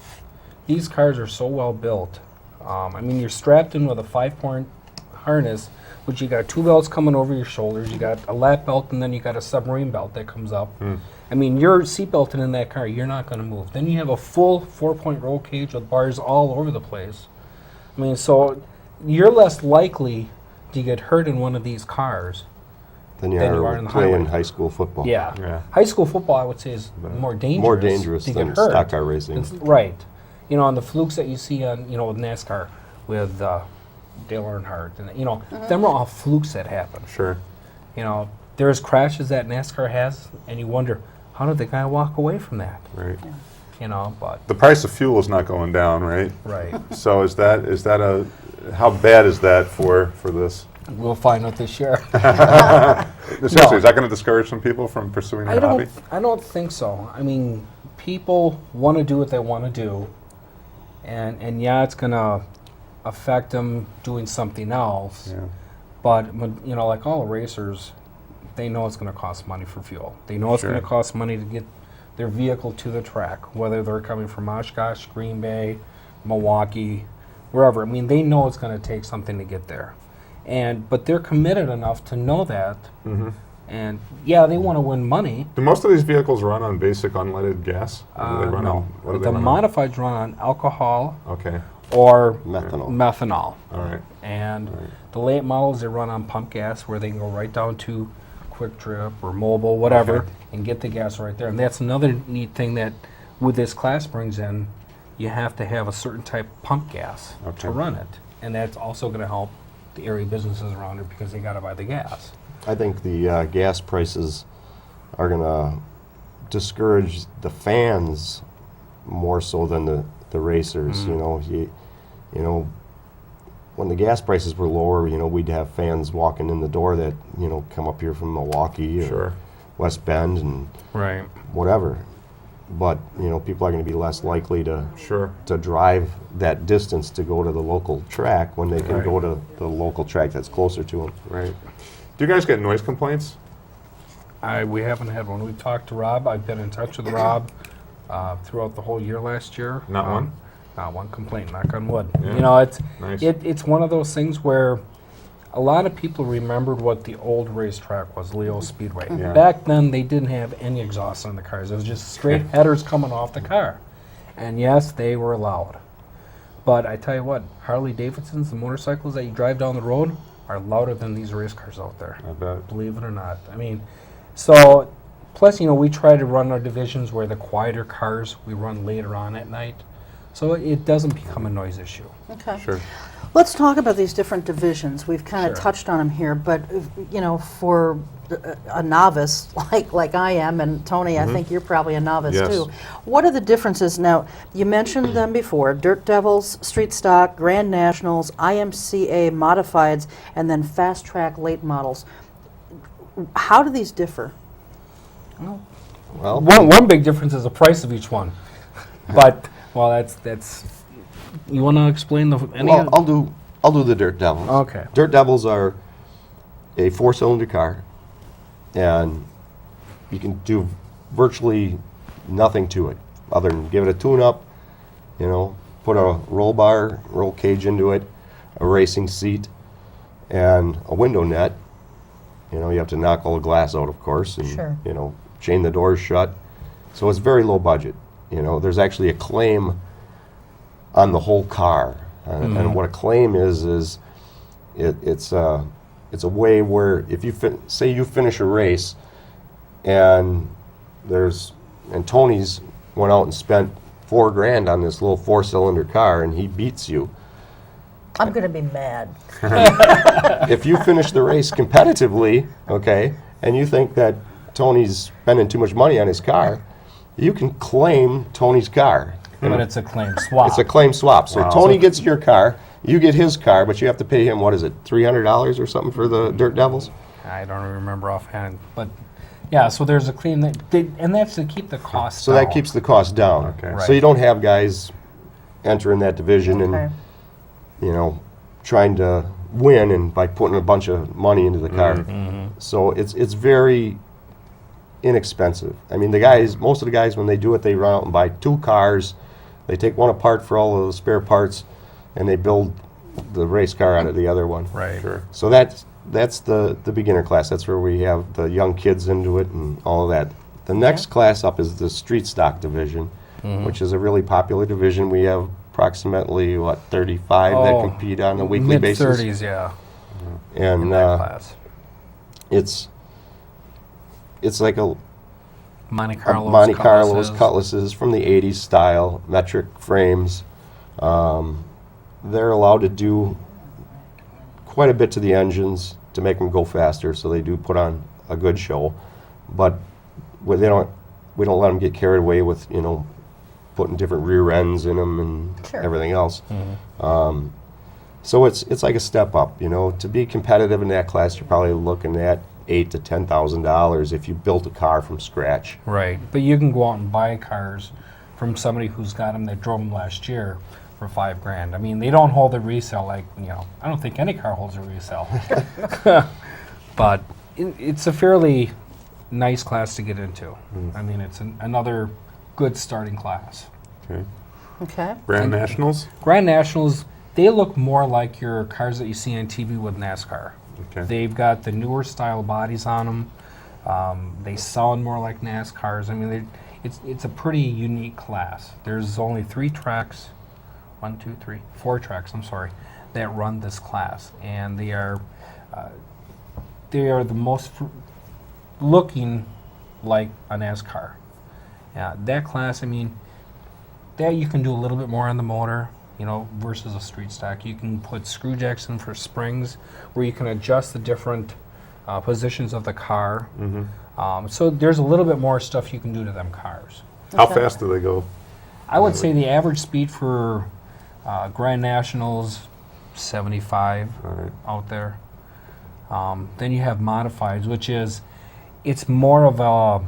These cars are so well built. I mean, you're strapped in with a 5-point harness, which you got 2 belts coming over your shoulders. You got a lap belt, and then you got a submarine belt that comes up. I mean, you're seatbelted in that car. You're not going to move. Then you have a full 4-point roll cage with bars all over the place. I mean, so you're less likely to get hurt in one of these cars. Than you Than you are are in the playing highway. high school football. Yeah. Yeah. High school football, I would say, is more dangerous. More dangerous to than get hurt. stock car racing. Right. You know, on the flukes that you see on, with NASCAR with Dale Earnhardt, and them are all flukes that happen. Sure. There's crashes that NASCAR has, and you wonder, how did the guy walk away from that? Right. But The price of fuel is not going down, right? right. So is that how bad is that for this? We'll find out this year. Seriously, is that going to discourage some people from pursuing I their hobby? don't think so. I mean, people want to do what they want to do, and yeah, it's going to affect them doing something else. Yeah. But like all the racers, they know it's going to cost money for fuel. They know it's Sure. going to cost money to get their vehicle to the track, whether they're coming from Oshkosh, Green Bay, Milwaukee, wherever. I mean, they know it's going to take something to get there, but they're committed enough to know that. Mm-hmm. And yeah, they want to win money. Do most of these vehicles run on basic unleaded gas? Or do they run No, on, what do they the run on? modifieds run on alcohol Okay. or Methanol. All right. And the late models, they run on pump gas, where they can go right down to Quick Trip or Mobile, whatever, Okay. and get the gas right there. And that's another neat thing that with this class brings in, you have to have a certain type of pump gas Okay. to run it. And that's also going to help the area businesses around it because they got to buy the gas. I think the gas prices are going to discourage the fans more so than the racers. When the gas prices were lower, we'd have fans walking in the door that come up here from Milwaukee or Sure. West Bend and Right. whatever. But people are going to be less likely to Sure. drive that distance to go to the local track when they can Right. go to the local track that's closer to them. Right. Do you guys get noise complaints? We haven't had one. We talked to Rob. I've been in touch with Rob throughout the whole year last year. Not one? Not one complaint, knock on wood. Yeah. It's Nice. it's one of those things where a lot of people remembered what the old racetrack was, Leo Speedway. Yeah. Back then, they didn't have any exhaust on the cars. It was just straight headers coming off the car. And yes, they were loud. But I tell you what, Harley Davidsons, the motorcycles that you drive down the road, are louder than these race cars out there. I bet. Believe it or not. I mean, so, plus, we try to run our divisions where the quieter cars, we run later on at night. So it doesn't become a noise issue. Okay. Sure. Let's talk about these different divisions. We've kind of Sure. touched on them here, but for a novice like I am, and Tony, I think you're probably a novice Yes. too. What are the differences now? You mentioned them before: Dirt Devils, Street Stock, Grand Nationals, IMCA Modifieds, and then Fast Track Late Models. How do these differ? Well, One big difference is the price of each one. But that's you want to explain well, I'll do the Dirt Devils. Okay. Dirt Devils are a 4-cylinder car, and you can do virtually nothing to it other than give it a tune-up, put a roll cage into it, a racing seat, and a window net. You have to knock all the glass out, of course, and Sure. chain the doors shut. So it's very low budget. There's actually a claim on the whole car, and what a claim is it's a way where if you say you finish a race, and Tony's went out and spent $4,000 on this little 4-cylinder car, and he beats you. I'm going to be mad. If you finish the race competitively, okay, and you think that Tony's spending too much money on his car, you can claim Tony's car. but it's a claim swap. It's a claim swap. So Wow. Tony gets your car, you get his car, but you have to pay him, what is it, $300 or something for the Dirt Devils? I don't remember offhand, but yeah. So there's a claim and that's to keep the cost. So that keeps the cost down. Okay. Right. So you don't have guys entering that division Okay. and, you know, trying to win and by putting a bunch of money into the car. So it's very inexpensive. I mean, most of the guys, when they do it, they run out and buy 2 cars. They take one apart for all of the spare parts, and they build the race car out of the other one. Right. Sure. So that's the beginner class. That's where we have the young kids into it and all of that. The next class up is the street stock division, which is a really popular division. We have approximately, 35 that compete on a weekly basis. Mid-30s, yeah. And In that class. it's like a Monte Carlos, Monte Carlos Cutlasses. cutlasses from the 80s style, metric frames. They're allowed to do quite a bit to the engines to make them go faster, so they do put on a good show. But we don't let them get carried away with, you know, putting different rear ends in them and Sure. everything else. So it's like a step up, you know. To be competitive in that class, you're probably looking at $8,000 to $10,000 if you built a car from scratch. Right, but you can go out and buy cars from somebody who's got them that drove them last year for $5,000. I mean, they don't hold a resale like, you know, I don't think any car holds a resale. But it's a fairly nice class to get into. I mean, it's another good starting class. Okay. Okay. Grand Nationals? Grand Nationals, they look more like your cars that you see on TV with NASCAR. Okay. They've got the newer style bodies on them. They sound more like NASCARs. I mean, it's a pretty unique class. There's only 4 tracks, I'm sorry, that run this class, and they are the most looking like a NASCAR. Yeah, that class, I mean, that you can do a little bit more on the motor, you know, versus a street stock. You can put screw jacks in for springs, where you can adjust the different positions of the car. So there's a little bit more stuff you can do to them cars. How fast do they go? I would say the average speed for Grand Nationals, 75 All right. out there. Then you have modifieds, which is, it's more of a,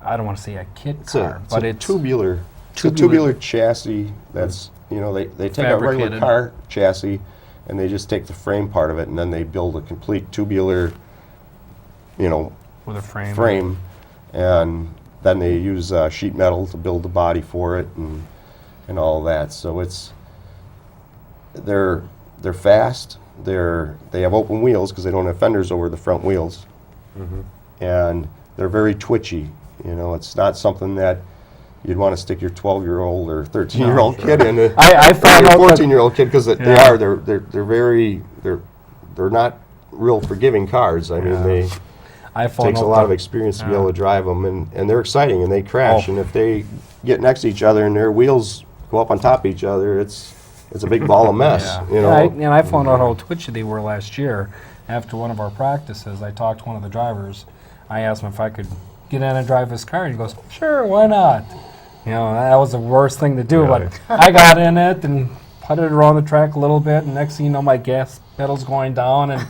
I don't want to say a kit car, but it's tubular. It's a tubular chassis that's, you know, they take a regular Fabricated. car chassis and they just take the frame part of it and then they build a complete tubular, you know, with a frame. frame, and then they use sheet metal to build the body for it and all that. So they're fast. They have open wheels because they don't have fenders over the front wheels, and they're very twitchy. You know, it's not something that you'd want to stick your 12-year-old or 13-year-old kid in. I found or out your that- 14-year-old kid because they're not real forgiving cars. I mean, they I found takes a out lot of that- experience to be able to drive them, and they're exciting and they crash. And if they get next to each other and their wheels go up on top of each other, it's a big ball of mess. Yeah. You know. And I found out how twitchy they were last year. After one of our practices, I talked to one of the drivers. I asked him if I could get in and drive his car, and he goes, "Sure, why not?" You know, that was the worst thing to do, Really? but I got in it and putted around the track a little bit, and next thing you know, my gas pedal's going down, and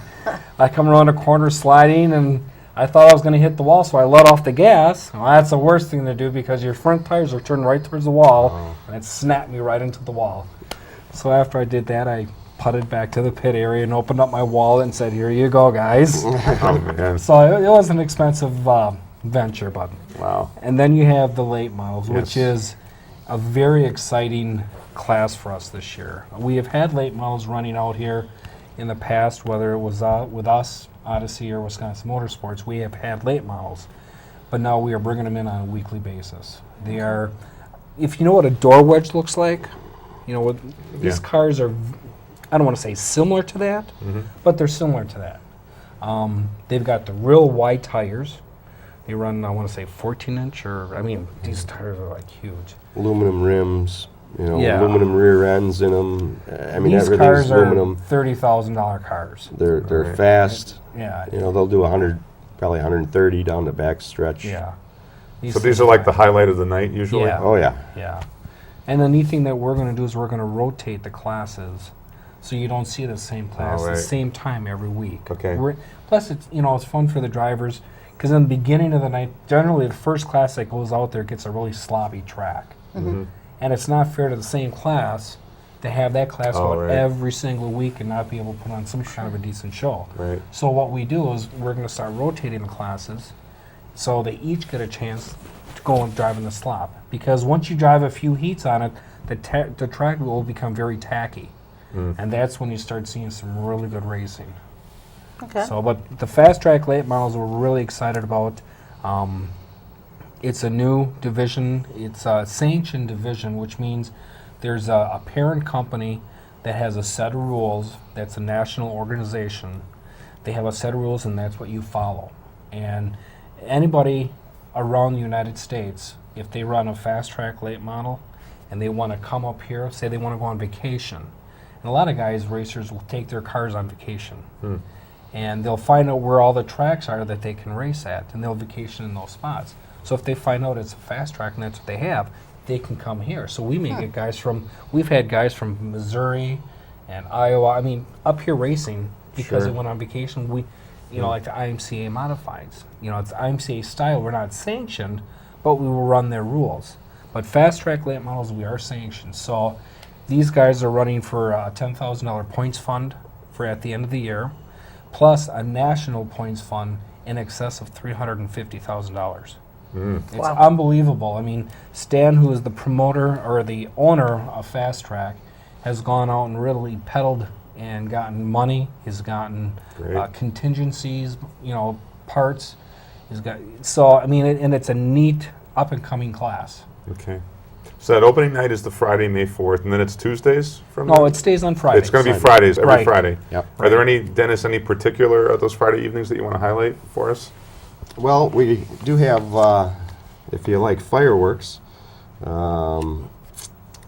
I come around a corner sliding, and I thought I was going to hit the wall, so I let off the gas. Well, that's the worst thing to do because your front tires are turned right towards the wall, and it snapped me right into the wall. So after I did that, I putted back to the pit area and opened up my wallet and said, "Here you go, guys." Oh, man. So it was an expensive venture, but. Wow. And then you have the late models, which Yes. is a very exciting class for us this year. We have had late models running out here in the past, whether it was with us, Odyssey, or Wisconsin Motorsports. We have had late models, but now we are bringing them in on a weekly basis. They are, if you know what a door wedge looks like, you know, these Yeah. cars are, I don't want to say similar to that, but they're similar to that. They've got the real wide tires. They run, I want to say 14-inch, these tires are like huge. Aluminum rims, you know, Yeah. aluminum rear ends in them. I mean, These everything's cars are aluminum. $30,000 cars. They're Right. fast. Yeah, You know, they'll do 100, probably 130 down the back stretch. yeah. So these are like the highlight of the night usually? Yeah. Oh, yeah. Yeah. And the neat thing that we're going to do is we're going to rotate the classes, so you don't see the same class at right. the same time every week. Okay. Plus, it's it's fun for the drivers, because in the beginning of the night, generally the first class that goes out there gets a really sloppy track. Mm-hmm. And it's not fair to the same class to have that class Oh, go out right. every single week and not be able to put on some kind of a decent show. Right. So what we do is we're going to start rotating the classes so they each get a chance to go and drive in the slop. Because once you drive a few heats on it, the track will become very tacky. And that's when you start seeing some really good racing. Okay. So, but the fast track late models we're really excited about. It's a new division. It's a sanctioned division, which means there's a parent company that has a set of rules. That's a national organization. They have a set of rules, and that's what you follow. And anybody around the United States, if they run a fast track late model and they want to come up here, say they want to go on vacation, and a lot of guys, racers, will take their cars on vacation. And they'll find out where all the tracks are that they can race at, and they'll vacation in those spots. So if they find out it's a fast track and that's what they have, they can come here. So we may get guys we've had guys from Missouri and Iowa, up here racing because they went on vacation. We, like the IMCA modifieds. It's IMCA style. We're not sanctioned, but we will run their rules. But fast track late models, we are sanctioned. So these guys are running for a $10,000 points fund for at the end of the year, plus a national points fund in excess of $350,000. It's unbelievable. Stan, who is the promoter or the owner of Fast Track, has gone out and really peddled and gotten money. He's gotten contingencies, parts. He's got and it's a neat up and coming class. Okay. So that opening night is the Friday, May 4th, and then it's Tuesdays from No, there? it stays on Friday. It's going to be Fridays, every Right. Friday. Yep. Are there any, Dennis, any particular of those Friday evenings that you want to highlight for us? Well, we do have, if you like fireworks, July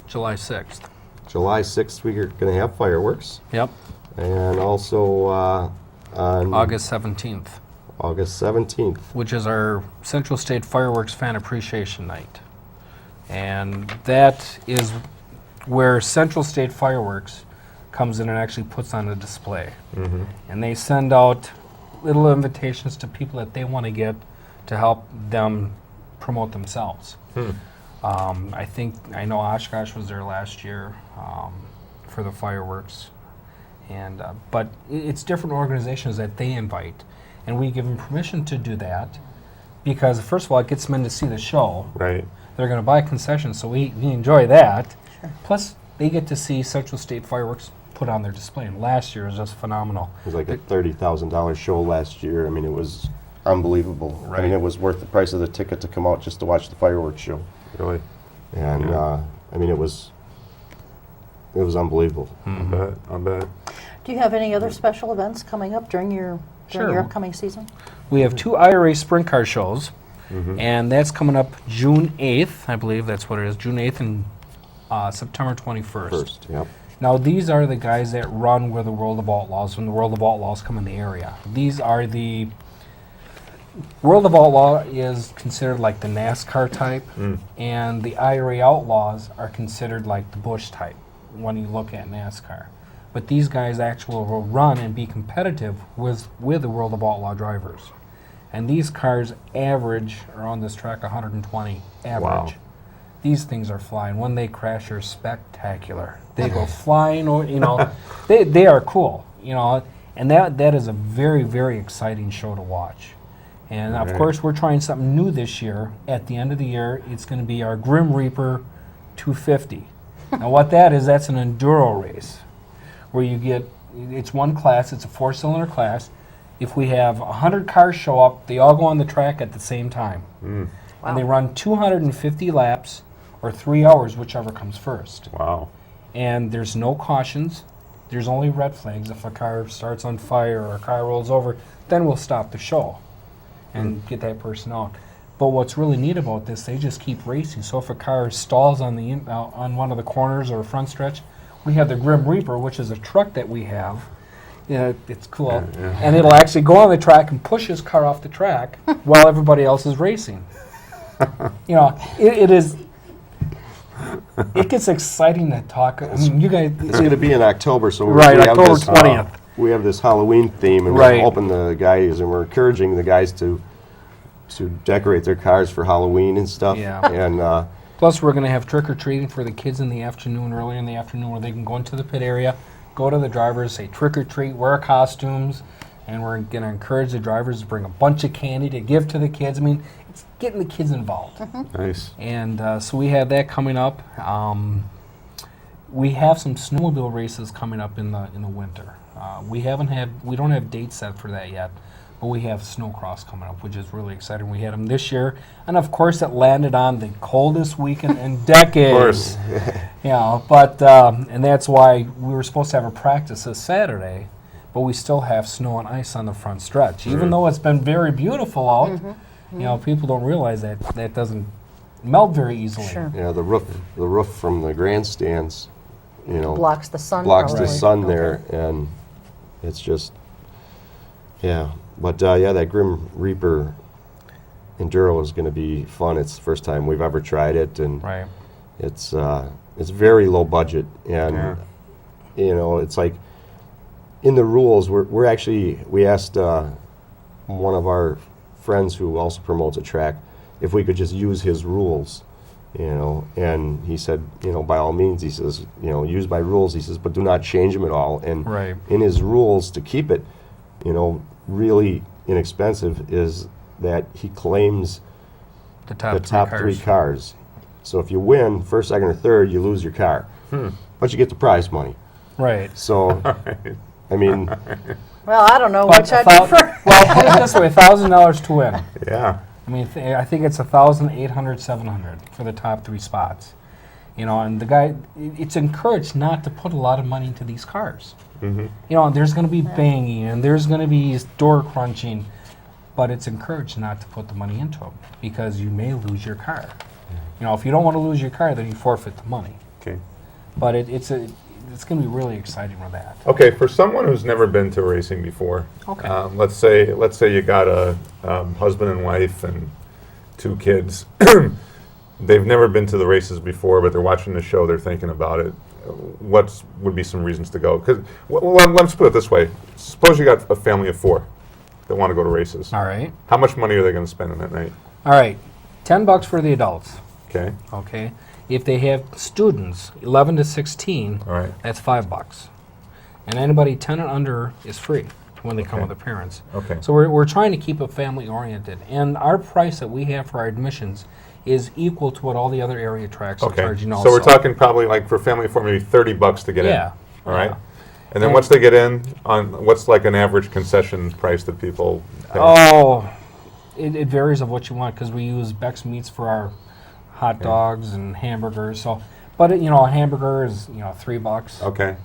6th. July 6th, we're going to have fireworks. Yep. And also on August 17th, August 17th. which is our Central State Fireworks Fan Appreciation Night. And that is where Central State Fireworks comes in and actually puts on a display. And they send out little invitations to people that they want to get to help them promote themselves. I know Oshkosh was there last year for the fireworks. And but it's different organizations that they invite. And we give them permission to do that because, first of all, it gets them in to see the show. Right. They're going to buy concessions, so we enjoy that. Plus, they get to see Central State Fireworks put on their display. And last year was just phenomenal. It was like a $30,000 show last year. It was unbelievable. Right. It was worth the price of the ticket to come out just to watch the fireworks show. Really? And it was unbelievable. I bet. Do you have any other special events coming up during your Sure. upcoming season? We have 2 IRA sprint car shows, and that's coming up June 8th, I believe that's what it is, June 8th and September 21st. First, yep. Now, these are the guys that run with the World of Outlaws when the World of Outlaws come in the area. These are the... World of Outlaw is considered like the NASCAR type, and the IRA Outlaws are considered like the Busch type when you look at NASCAR. But these guys actually will run and be competitive with the World of Outlaw drivers. And these cars average, are on this track, 120 average. Wow. These things are flying. When they crash, they're spectacular. They go flying, they are cool, and that is a very, very exciting show to watch. And of course, we're trying something new this year. At the end of the year, it's going to be our Grim Reaper 250. Now, what that is, that's an enduro race where it's one class, it's a 4-cylinder class. If we have 100 cars show up, they all go on the track at the same time. And they run 250 laps or 3 hours, whichever comes first. Wow. And there's no cautions. There's only red flags. If a car starts on fire or a car rolls over, then we'll stop the show and get that person out. But what's really neat about this, they just keep racing. So if a car stalls on on one of the corners or front stretch, we have the Grim Reaper, which is a truck that we have. It's cool. And it'll actually go on the track and push his car off the track while everybody else is racing. You know, it is. It gets exciting to talk. I mean, you guys. It's going to be in October, so Right, we have October this, 20th. we have this Halloween theme, and Right. we're helping the guys, and we're encouraging the guys to decorate their cars for Halloween and stuff. Yeah. And Plus, we're going to have trick or treating for the kids in the afternoon, early in the afternoon, where they can go into the pit area, go to the drivers, say trick or treat, wear costumes, and we're going to encourage the drivers to bring a bunch of candy to give to the kids. I mean, it's getting the kids involved. Nice. And so we have that coming up. We have some snowmobile races coming up in the winter. We don't have dates set for that yet, but we have snowcross coming up, which is really exciting. We had them this year, and of course, it landed on the coldest weekend in decades. Of course. Yeah, but and that's why we were supposed to have a practice this Saturday, but we still have snow and ice on the front stretch. Even though it's been very beautiful out, you know, people don't realize that that doesn't melt very easily. Sure. yeah, the roof from the grandstands, you know, Blocks the sun. blocks the probably. sun Okay. there, and it's just, yeah. But yeah, that Grim Reaper Enduro is going to be fun. It's the first time we've ever tried it, and Right. it's very low budget, and Yeah. you know, it's like in the rules. We asked one of our friends who also promotes a track if we could just use his rules, you know, and he said, you know, by all means, he says, you know, use my rules, he says, but do not change them at all. And Right. in his rules to keep it, you know, really inexpensive is that he claims The top, the top three three cars. cars. So if you win first, second, or third, you lose your car, but you get the prize money. Right. So, I mean, Well, I don't know But which I'd well, prefer. put it this way: $1,000 to win. Yeah. I mean, I think it's 1,800, 700 for the top three spots. You know, and the guy, it's encouraged not to put a lot of money into these cars. Mm-hmm. You know, there's going to be banging and there's going to be door crunching, but it's encouraged not to put the money into them because you may lose your car. You know, if you don't want to lose your car, then you forfeit the money. Okay. But it's going to be really exciting with that. Okay, for someone who's never been to racing before, Okay. let's say you got a husband and wife and 2 kids. They've never been to the races before, but they're watching the show. They're thinking about it. What would be some reasons to go? Because let's put it this way: suppose you got a family of 4 that want to go to races. All right. How much money are they going to spend on that night? All right. $10 for the adults. Okay. Okay. If they have students, 11 to 16, All right. that's $5. And anybody 10 and under is free when they come Okay. with their parents. Okay. So we're trying to keep it family oriented. And our price that we have for our admissions is equal to what all the other area tracks are Okay. charging also. So we're talking probably like for family of 4, maybe $30 to get in. Yeah. All right. Yeah. And then once they get in, what's like an average concession price that people pay? Oh, it varies of what you want because we use Beck's meats for our hot dogs and hamburgers. So, but you know, a hamburger is $3. Okay.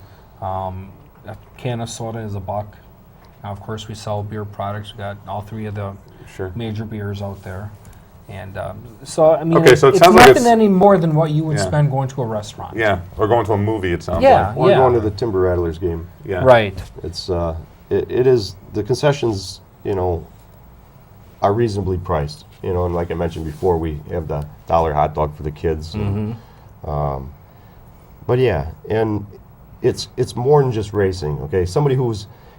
A can of soda is $1. Now, of course, we sell beer products. We got all 3 of the Sure. major beers out there, and so I mean, Okay, so it it's sounds like nothing it's- any more than what you would Yeah. spend going to a restaurant. Yeah. Or going to a movie, it sounds Yeah. like. or going to the Timber Rattlers game. Yeah. Right. It's it is, the concessions, you know, are reasonably priced. You know, and like I mentioned before, we have the $1 hot dog for the kids. And, but yeah, and it's more than just racing. Okay, somebody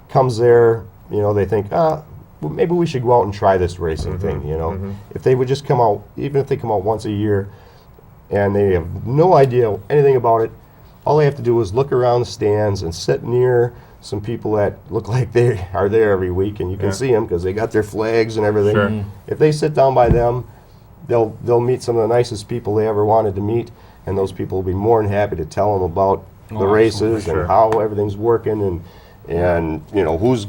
comes there, you know, they think, well, maybe we should go out and try this racing thing. You know, if they would just come out, even if they come out once a year, and they have no idea anything about it, all they have to do is look around the stands and sit near some people that look like they are there every week, and you can Yeah. see them because they got their flags and everything. Sure. If they sit down by them, they'll meet some of the nicest people they ever wanted to meet, and those people will be more than happy to tell them about the absolutely, races sure. and how everything's working, and you know who's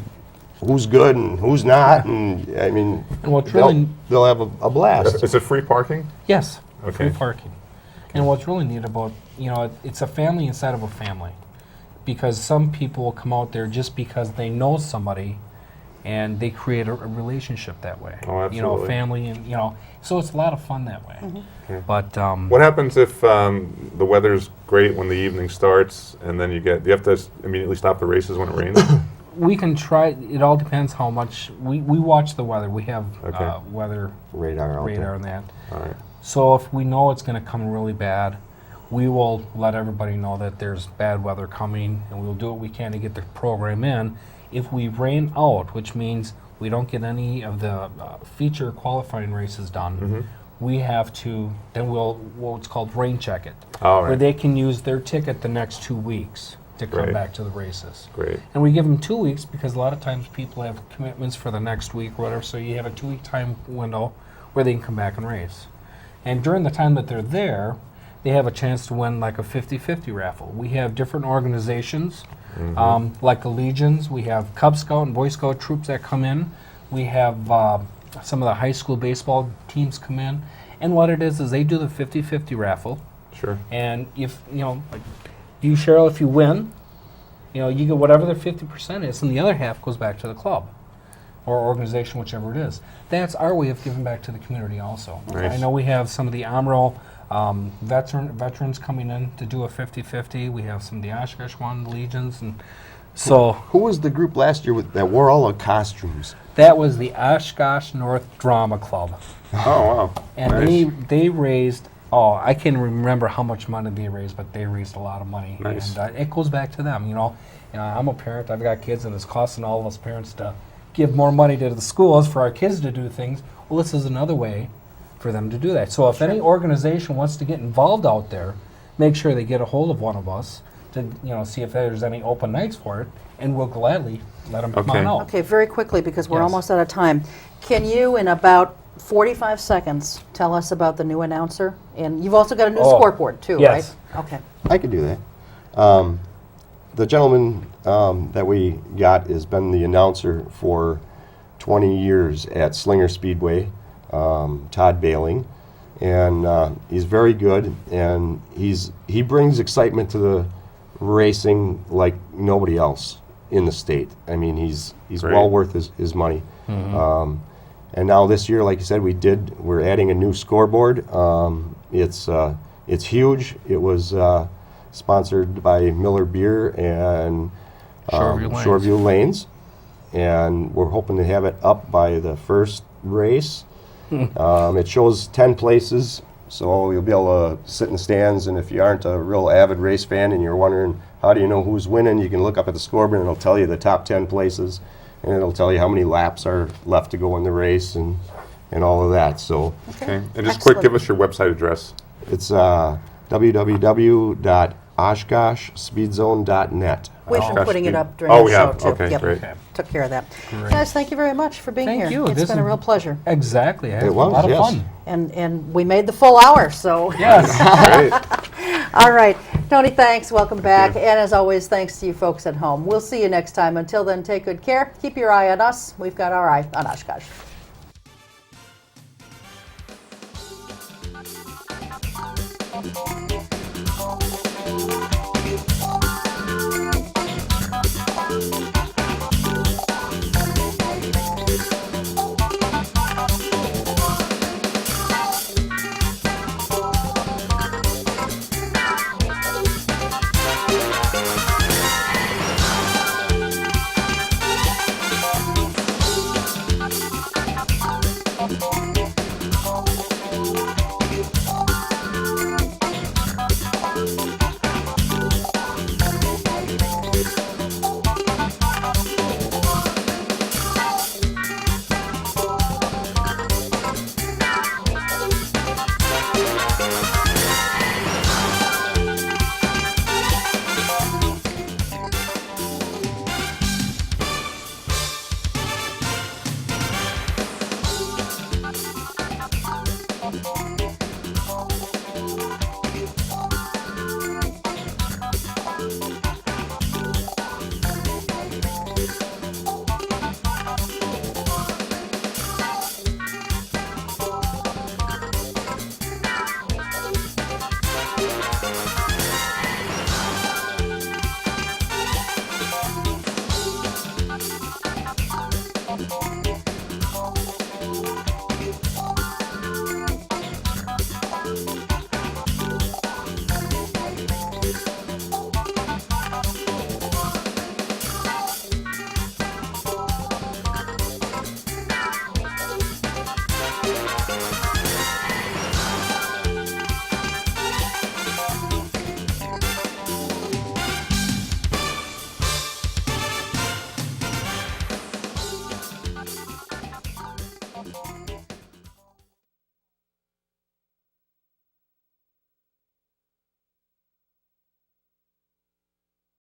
good and who's not, and I mean, And what's really they'll have a blast. Is it free parking? yes, Okay. free parking. And what's really neat about it's a family inside of a family, because some people will come out there just because they know somebody, and they create a relationship that way. Oh, You know, absolutely. family, and so it's a lot of fun that way. Okay. But What happens if the weather's great when the evening starts, and then do you have to immediately stop the races when it rains? We can try. It all depends how much we watch the weather. We have Okay. weather Radar out radar there. and that. All right. So if we know it's going to come really bad, we will let everybody know that there's bad weather coming, and we'll do what we can to get the program in. If we rain out, which means we don't get any of the feature qualifying races done, we have to, then we'll, what's called rain check it, All where right. they can use their ticket the next 2 weeks to come Great. back to the races. Great. And we give them 2 weeks because a lot of times people have commitments for the next week or whatever, so you have a 2-week time window where they can come back and race. And during the time that they're there, they have a chance to win like a 50-50 raffle. We have different organizations, like the Legions. We have Cub Scout and Boy Scout troops that come in. We have some of the high school baseball teams come in. And what it is they do the 50-50 raffle. Sure. And if, like you, Cheryl, if you win, you get whatever their 50% is, and the other half goes back to the club or organization, whichever it is. That's our way of giving back to the community also. Nice. I know we have some of the AMRO veterans coming in to do a 50-50. We have some of the Oshkosh one, Legions, and so Who was the group last year that wore all the costumes? that was the Oshkosh North Drama Club. Oh, wow. And Nice. they raised, I can't remember how much money they raised, but they raised a lot of money. Nice. And it goes back to them, I'm a parent, I've got kids, and it's costing all of us parents to give more money to the schools for our kids to do things. Well, this is another way for them to do that. So if any organization wants to get involved out there, make sure they get a hold of one of us to see if there's any open nights for it, and we'll gladly let them come Okay. on out. Okay, very quickly, because we're Yes. almost out of time. Can you, in about 45 seconds, tell us about the new announcer? And you've also got a new Oh, scoreboard, too, yes. right? Okay. I could do that. The gentleman that we got has been the announcer for 20 years at Slinger Speedway, Todd Bailing, and he's very good, and he brings excitement to the racing like nobody else in the state. I mean, he's Great. well worth his money. And now this year, like you said, we're adding a new scoreboard. It's huge. It was sponsored by Miller Beer and Shoreview Lanes. Shoreview Lanes, and we're hoping to have it up by the first race. It shows 10 places, so you'll be able to sit in the stands, and if you aren't a real avid race fan and you're wondering how do you know who's winning, you can look up at the scoreboard and it'll tell you the top 10 places, and it'll tell you how many laps are left to go in the race and all of that. So Okay. And just quick, Excellent. give us your website address. it's www.oshkoshtspeedzone.net. We've been Oshkosh putting it Speed- up during Oh, the we show, have. too. Okay, Yep. great. Took care of that. Great. Guys, thank you very much for being Thank here. you. It's This been a is- real pleasure. Exactly. It It was, a lot of yes. fun. And we made the full hour, so. Yes. Great. All right. Tony, thanks. Welcome back. And as always, thanks to you folks at home. We'll see you next time. Until then, take good care. Keep your eye on us. We've got our eye on Oshkosh.